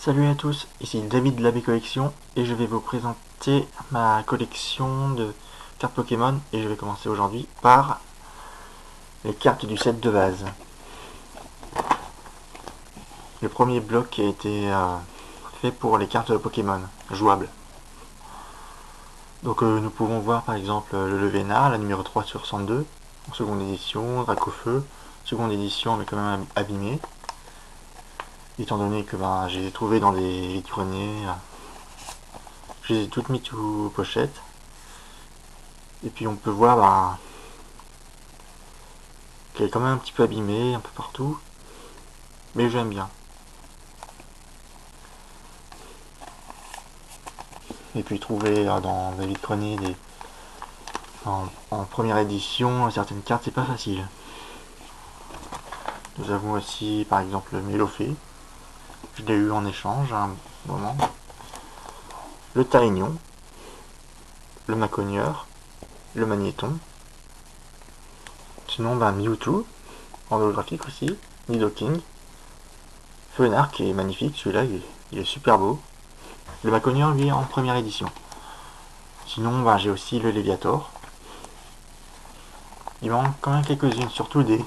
Salut à tous, ici David de l'Abbé Collection et je vais vous présenter ma collection de cartes Pokémon et je vais commencer aujourd'hui par les cartes du set de base. Le premier bloc a été fait pour les cartes Pokémon jouables. Donc nous pouvons voir par exemple le Levénard, la numéro 3 sur 102, en seconde édition, Dracofeu, seconde édition mais quand même abîmé. Étant donné que je les ai trouvés dans des vides-greniers, je les ai toutes mises sous pochette. Et puis on peut voir qu'elle est quand même un petit peu abîmée un peu partout, mais j'aime bien. Et puis trouver dans les vides-greniers en première édition certaines cartes, c'est pas facile. Nous avons aussi par exemple le Mélofée, je l'ai eu en échange à un moment. Le Taignon, le Macogneur, le Magnéton. Sinon Mewtwo, en holographique aussi, Nidoking. Fenard qui est magnifique, celui-là il est super beau. Le Macogneur lui est en première édition. Sinon j'ai aussi le Léviator. Il manque quand même quelques-unes, surtout des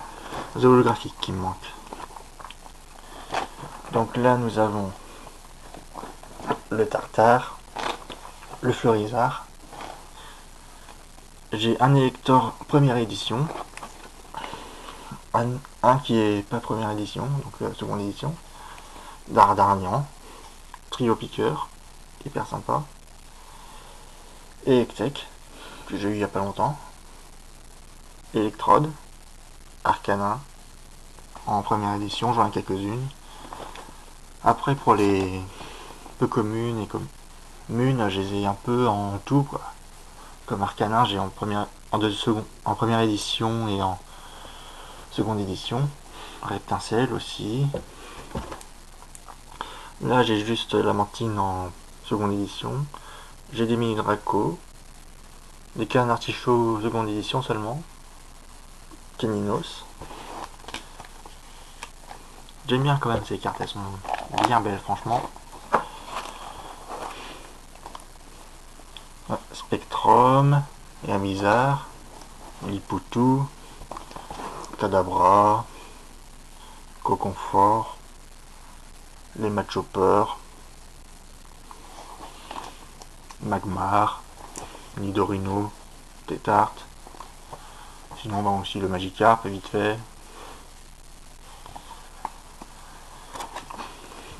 holographiques qui me manquent. Donc là nous avons le Tartare, le Florizard. J'ai un Elector première édition, un qui est pas première édition, donc seconde édition, Dardarnian, Trio Piqueur, hyper sympa, Electek, que j'ai eu il y a pas longtemps, Electrode, Arcana, en première édition, j'en ai quelques-unes. Après pour les peu communes et communes, je les ai un peu en tout quoi. Comme Arcana, j'ai en première édition et en seconde édition. Reptincelle aussi. Là j'ai juste Lamentine en seconde édition. J'ai des mini Draco. Des cannes artichauts seconde édition seulement. Caninos. J'aime bien quand même ces cartes, elles sont bien belles franchement. Spectrum, et Amizar, Lipoutou, Kadabra, Coconfort, les Matchopper, Magmar, Nidorino, Tétart. Sinon on a aussi le Magikarp vite fait.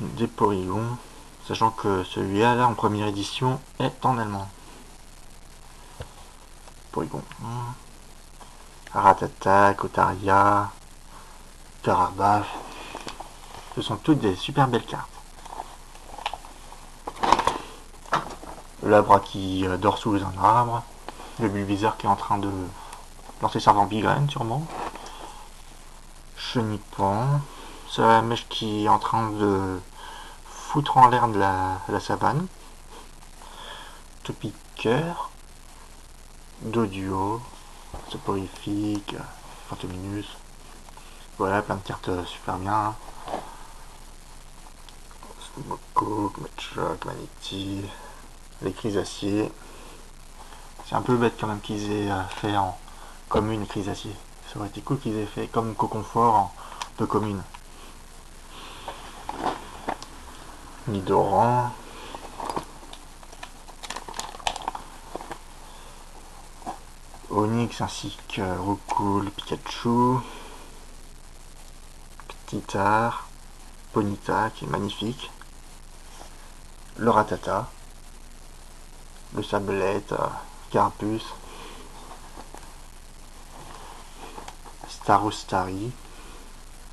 Des Porygons, sachant que celui-là là, en première édition est en allemand. Porygon. Rattata, Kotaria, Karabaf. Ce sont toutes des super belles cartes. Le Labra qui dort sous un arbre. Le Bulbizarre qui est en train de lancer sa Vampigraine sûrement. Chenipan. Salamèche qui est en train de foutre en l'air de la savane. Topiqueur. Doduo. Soporifique. Fantominus. Voilà, plein de cartes super bien. Smoko, Matchrock, Maniti, les Chrysaciers. C'est un peu bête quand même qu'ils aient fait en commune Chrysacier. Ça aurait été cool qu'ils aient fait comme Coconfort en peu commune. Nidoran. Onix ainsi que Roucoule, Pikachu. Petitar. Ponyta qui est magnifique. Le Rattata. Le Sablette. Carapuce. Starostari.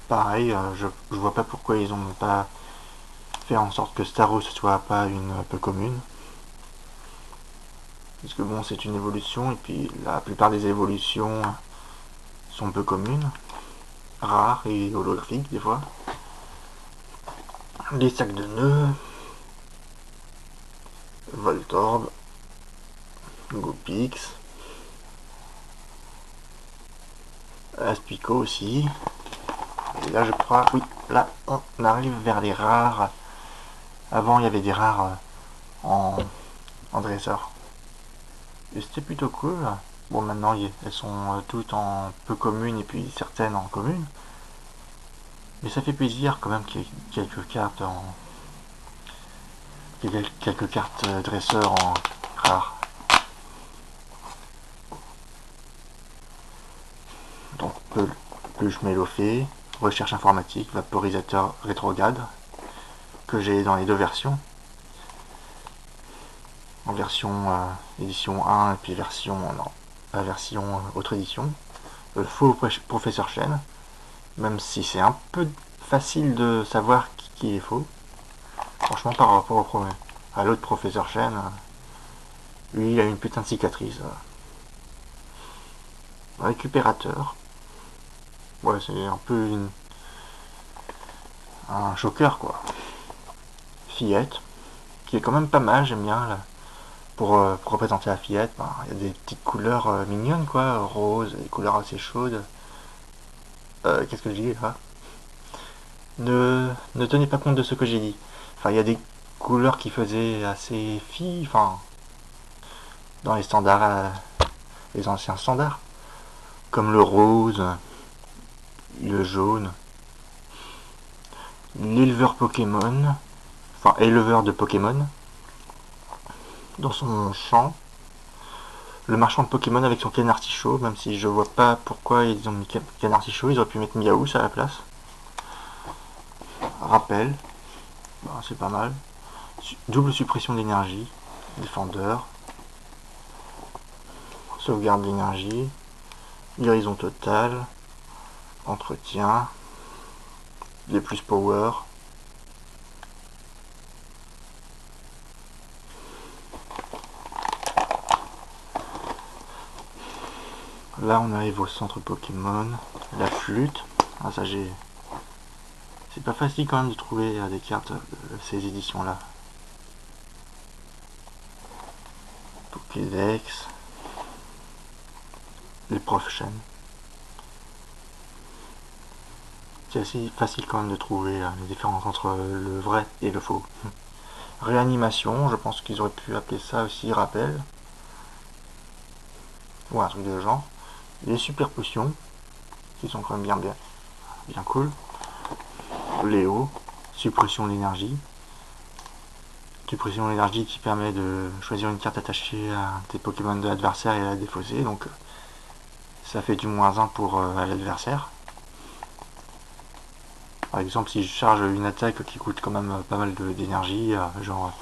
Pareil, je vois pas pourquoi ils ont pas fait en sorte que Staros soit pas une peu commune. Parce que bon, c'est une évolution, et puis la plupart des évolutions sont peu communes, rares et holographiques des fois. Les sacs de nœuds, Voltorb, Gopix, Aspico aussi. Et là je crois, oui, là on arrive vers les rares Avant, il y avait des rares en dresseur. Et c'était plutôt cool. Bon, maintenant, elles sont toutes en peu communes et puis certaines en commune. Mais ça fait plaisir quand même qu'il y ait quelques cartes dresseurs en rares. Donc, peluche mélophée, recherche informatique, vaporisateur rétrograde, que j'ai dans les deux versions. En version édition 1 et puis version autre édition. Le faux professeur Chen, même si c'est un peu facile de savoir qui est faux. Franchement, par rapport au premier, à l'autre professeur Chen, lui il a une putain de cicatrice. Récupérateur. Ouais, c'est un peu un choker quoi. Fillette, qui est quand même pas mal, j'aime bien là. Pour représenter la fillette, il y a des petites couleurs mignonnes quoi, rose, des couleurs assez chaudes. Qu'est-ce que je dis là? Ne tenez pas compte de ce que j'ai dit. Enfin, il y a des couleurs qui faisaient assez fi, enfin, dans les standards, les anciens standards, comme le rose, le jaune, l'éleveur Pokémon, enfin éleveur de Pokémon, dans son champ, le marchand de Pokémon avec son canard artichaut, même si je vois pas pourquoi ils ont mis canard artichaut, ils auraient pu mettre Miaouss à la place. Rappel, c'est pas mal. Double suppression d'énergie, défendeur, sauvegarde d'énergie, guérison totale, entretien, des plus power. Là on arrive au centre Pokémon, la flûte. Ah, ça j'ai. C'est pas facile quand même de trouver des cartes de ces éditions là. Pokédex, les profs chaînes. C'est assez facile quand même de trouver les différences entre le vrai et le faux. Réanimation, je pense qu'ils auraient pu appeler ça aussi rappel. Ou un truc de genre. Les super potions, qui sont quand même bien cool. Léo, suppression d'énergie. Suppression d'énergie qui permet de choisir une carte attachée à tes Pokémon de l'adversaire et à la défausser. Donc ça fait du -1 pour l'adversaire. Par exemple, si je charge une attaque qui coûte quand même pas mal d'énergie, genre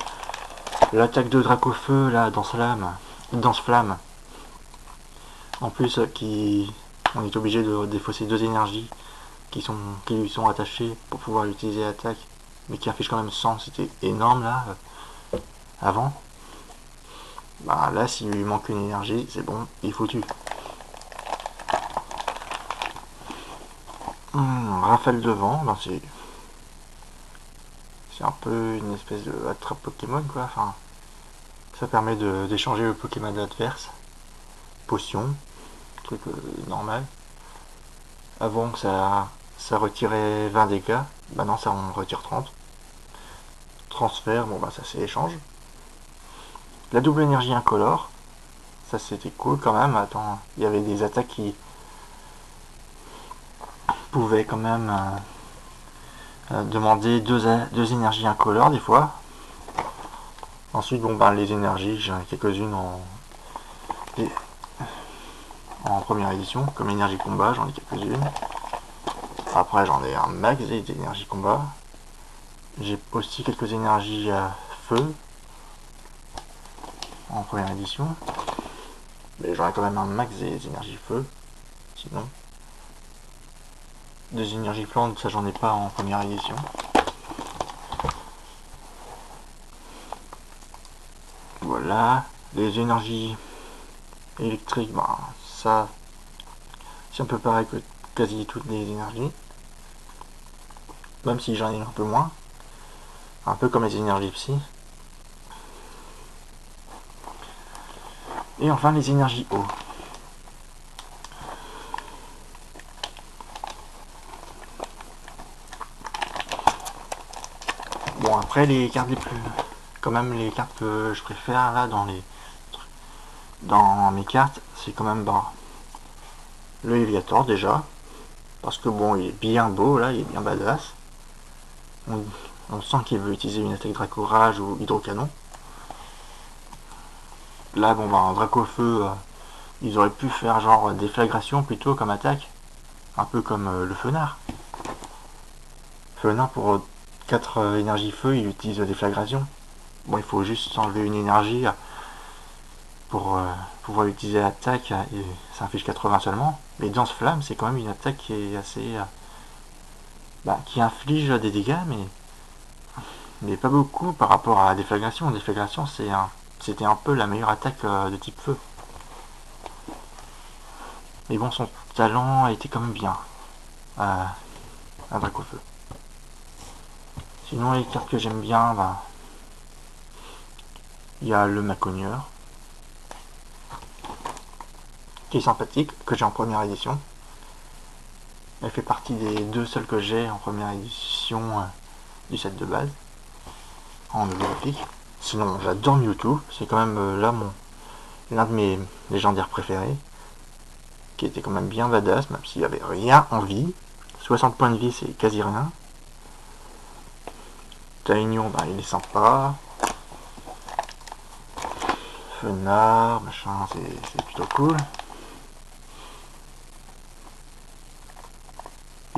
l'attaque de Dracofeu, là, Danse-Flamme, en plus, on est obligé de défausser 2 énergies qui lui sont attachées pour pouvoir utiliser l'attaque, mais qui affiche quand même 100, c'était énorme là, avant. Là, s'il lui manque une énergie, c'est bon, il est foutu. Rafale de vent, c'est un peu une espèce de attrape Pokémon quoi. Enfin, ça permet d'échanger le Pokémon adverse. Potion, truc normal. Avant ça retirait 20 dégâts, maintenant ça en retire 30. Transfert, ça c'est échange. La double énergie incolore, ça c'était cool quand même. Attends, il y avait des attaques qui pouvaient quand même demander deux énergies incolores des fois. Ensuite, les énergies, j'en ai quelques-unes en première édition, comme énergie combat, j'en ai quelques-unes. Après, j'en ai un max d'énergie combat. J'ai aussi quelques énergies à feu en première édition. Mais j'aurais quand même un max des énergies feu. Sinon. Des énergies plantes, ça j'en ai pas en première édition. Voilà. Les énergies électriques, ça c'est un peu pareil que quasi toutes les énergies. Même si j'en ai un peu moins. Un peu comme les énergies psy. Et enfin les énergies eau. Bon, après les cartes les plus... Quand même les cartes que je préfère là dans mes cartes, c'est quand même le Léviator déjà. Parce que bon, il est bien beau là, il est bien badass. On sent qu'il veut utiliser une attaque Draco-Rage ou Hydrocanon. Là, bon, en Draco-Feu, ils auraient pu faire genre déflagration plutôt comme attaque. Un peu comme le Fenard. Fenard pour 4 énergies feu, il utilise déflagration. Bon, il faut juste enlever une énergie pour pouvoir utiliser l'attaque et ça inflige 80 seulement. Mais Danse-Flamme, c'est quand même une attaque qui est assez... qui inflige des dégâts, mais pas beaucoup par rapport à la déflagration. Déflagration, c'était un peu la meilleure attaque de type feu. Mais bon, son talent a été quand même bien à Dracofeu. Sinon, les cartes que j'aime bien, il y a le Macogneur, qui est sympathique, que j'ai en première édition. Elle fait partie des 2 seuls que j'ai en première édition du set de base, en holographique. Sinon, j'adore Mewtwo, c'est quand même là l'un de mes légendaires préférés, qui était quand même bien badass, même s'il n'y avait rien en vie. 60 points de vie, c'est quasi rien. Taignon, il est sympa. Fenard, machin, c'est plutôt cool.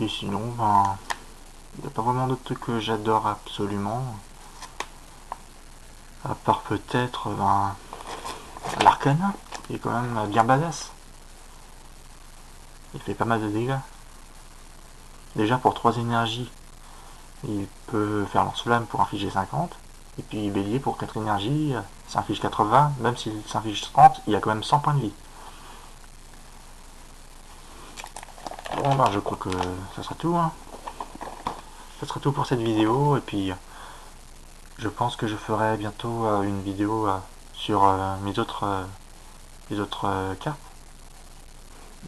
Et sinon, il n'y a pas vraiment d'autres trucs que j'adore absolument. À part peut-être l'Arcana, qui est quand même bien badass. Il fait pas mal de dégâts. Déjà pour 3 énergies, il peut faire lance-flamme pour infliger 50. Et puis bélier pour 4 énergies, ça inflige 80. Même s'il s'inflige 30, il a quand même 100 points de vie. Bon, je crois que ça sera tout. Ça sera tout pour cette vidéo. Et puis, je pense que je ferai bientôt une vidéo sur les autres cartes.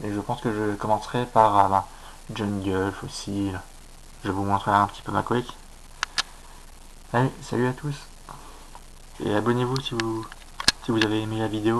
Et je pense que je commencerai par Jungle, Fossile. Je vous montrerai un petit peu ma collecte. Allez, salut à tous. Et abonnez-vous si vous avez aimé la vidéo.